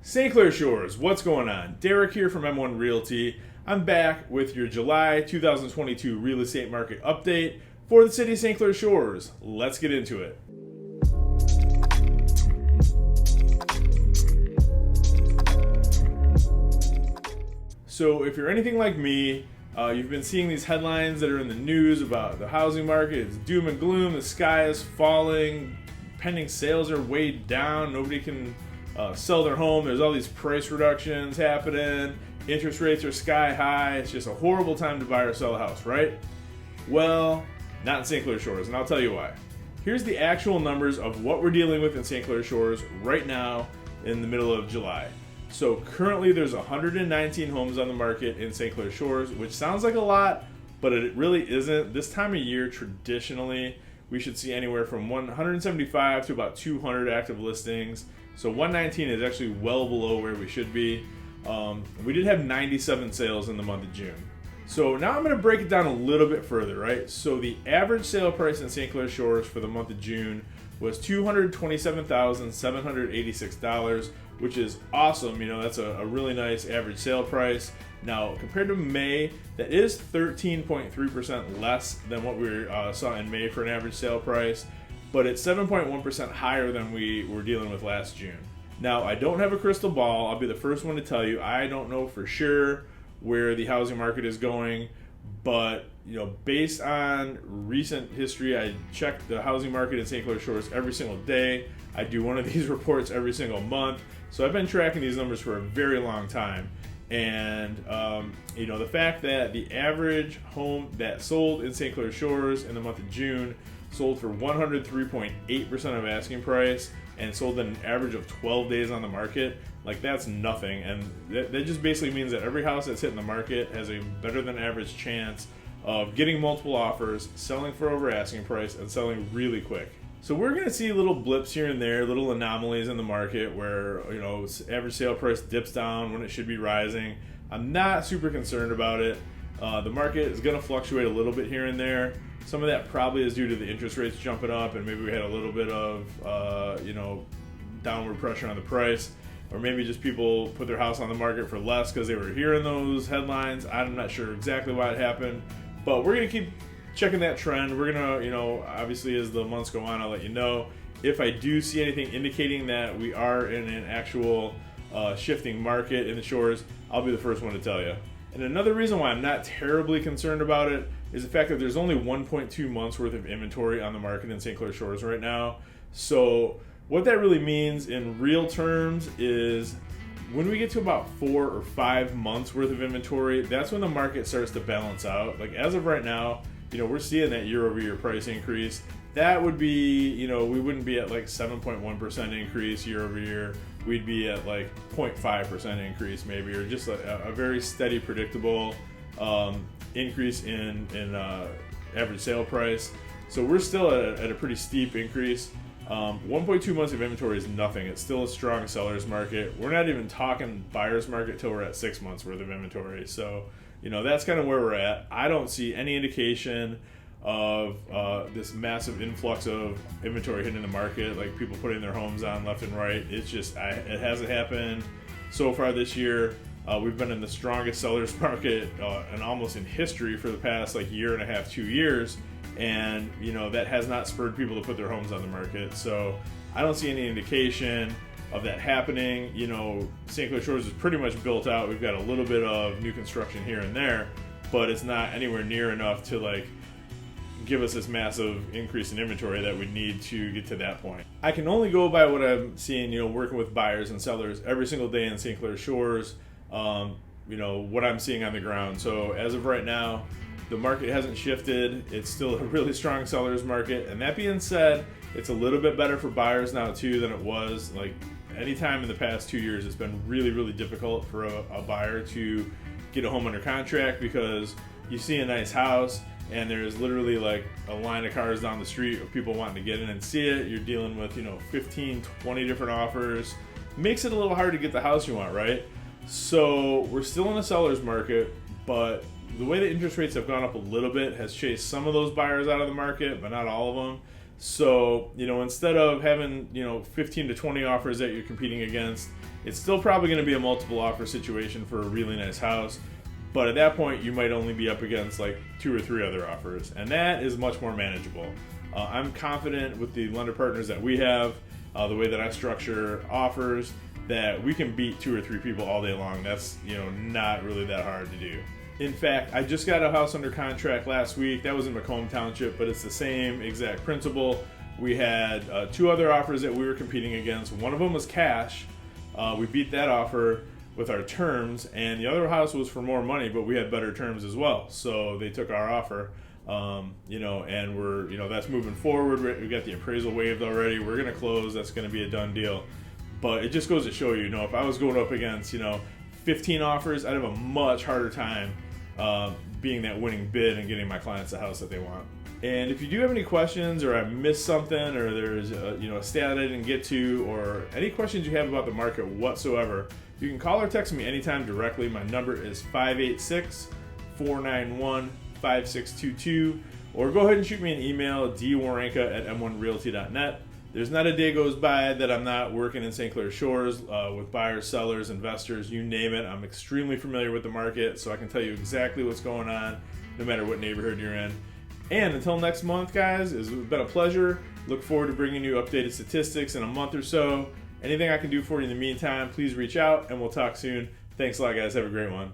St. Clair Shores, what's going on? Derek here from M1 Realty. I'm back with your July 2022 real estate market update for the city of St. Clair Shores. Let's get into it. So if you're anything like me, you've been seeing these headlines that are in the news about the housing market. It's doom and gloom, the sky is falling, pending sales are way down, nobody can sell their home. There's all these price reductions happening. Interest rates are sky high. It's just a horrible time to buy or sell a house, right? Well, not in St. Clair Shores, and I'll tell you why. Here's the actual numbers of what we're dealing with in St. Clair Shores right now in the middle of July. So currently there's 119 homes on the market in St. Clair Shores, which sounds like a lot, but it really isn't. This time of year, traditionally, we should see anywhere from 175 to about 200 active listings. So 119 is actually well below where we should be. We did have 97 sales in the month of June. So now I'm going to break it down a little bit further, right? So the average sale price in St. Clair Shores for the month of June was $227,786, which is awesome. You know, that's a really nice average sale price. Now, compared to May, that is 13.3% less than what we saw in May for an average sale price, but it's 7.1% higher than we were dealing with last June. Now, I don't have a crystal ball. I'll be the first one to tell you, I don't know for sure where the housing market is going, but you know, based on recent history, I check the housing market in St. Clair Shores every single day. I do one of these reports every single month. So I've been tracking these numbers for a very long time. And you know, the fact that the average home that sold in St. Clair Shores in the month of June sold for 103.8% of asking price and sold in an average of 12 days on the market, like that's nothing. And that just basically means that every house that's hitting the market has a better than average chance of getting multiple offers, selling for over asking price, and selling really quick. So we're going to see little blips here and there, little anomalies in the market where, you know, average sale price dips down when it should be rising. I'm not super concerned about it. The market is going to fluctuate a little bit here and there. Some of that probably is due to the interest rates jumping up, and maybe we had a little bit of, you know, downward pressure on the price, or maybe just people put their house on the market for less because they were hearing those headlines. I'm not sure exactly why it happened, but we're going to keep checking that trend. We're going to, you know, obviously as the months go on, I'll let you know. If I do see anything indicating that we are in an actual shifting market in the shores, I'll be the first one to tell you. And another reason why I'm not terribly concerned about it is the fact that there's only 1.2 months worth of inventory on the market in St. Clair Shores right now. So what that really means in real terms is when we get to about 4 or 5 months worth of inventory, that's when the market starts to balance out. Like as of right now, you know, we're seeing that year-over-year price increase. That would be, you know, we wouldn't be at like 7.1% increase year-over-year. We'd be at like 0.5% increase maybe, or just a very steady, predictable increase in average sale price. So we're still at a pretty steep increase. 1.2 months of inventory is nothing. It's still a strong seller's market. We're not even talking buyer's market till we're at 6 months worth of inventory. So, you know, that's kind of where we're at. I don't see any indication of this massive influx of inventory hitting the market, like people putting their homes on left and right. It's just, it hasn't happened so far this year. We've been in the strongest seller's market and almost in history for the past like year and a half, 2 years. And, you know, that has not spurred people to put their homes on the market. So I don't see any indication of that happening. You know, St. Clair Shores is pretty much built out. We've got a little bit of new construction here and there, but it's not anywhere near enough to like give us this massive increase in inventory that we need to get to that point. I can only go by what I'm seeing, you know, working with buyers and sellers every single day in St. Clair Shores, you know, what I'm seeing on the ground. So as of right now, the market hasn't shifted. It's still a really strong seller's market. And that being said, it's a little bit better for buyers now too than it was like any time in the past 2 years. It's been really, really difficult for a buyer to get a home under contract because you see a nice house and there's literally like a line of cars down the street of people wanting to get in and see it. You're dealing with, you know, 15, 20 different offers. Makes it a little hard to get the house you want, right? So we're still in a seller's market, but the way the interest rates have gone up a little bit has chased some of those buyers out of the market, but not all of them. So, you know, instead of having, you know, 15 to 20 offers that you're competing against, It's still probably going to be a multiple offer situation for a really nice house, but at that point you might only be up against like 2 or 3 other offers, and that is much more manageable. I'm confident with the lender partners that we have, the way that I structure offers, that we can beat 2 or 3 people all day long. That's, not really that hard to do. In fact, I just got a house under contract last week. That was in Macomb Township, but it's the same exact principle. We had 2 other offers that we were competing against. One of them was cash. We beat that offer with our terms, and the other house was for more money, but we had better terms as well. So they took our offer, and we're, that's moving forward. We got the appraisal waived already. We're going to close. That's going to be a done deal. But it just goes to show you, if I was going up against, 15 offers, I'd have a much harder time being that winning bid and getting my clients the house that they want. And if you do have any questions, or I missed something, or there's a stat I didn't get to, or any questions you have about the market whatsoever, you can call or text me anytime directly. My number is 586-491-5622, or go ahead and shoot me an email, dwerenka@m1realty.net. There's not a day goes by that I'm not working in St. Clair Shores with buyers, sellers, investors, you name it. I'm extremely familiar with the market, so I can tell you exactly what's going on, no matter what neighborhood you're in. And until next month, guys, it's been a pleasure. Look forward to bringing you updated statistics in a month or so. Anything I can do for you in the meantime, please reach out, and we'll talk soon. Thanks a lot, guys. Have a great one.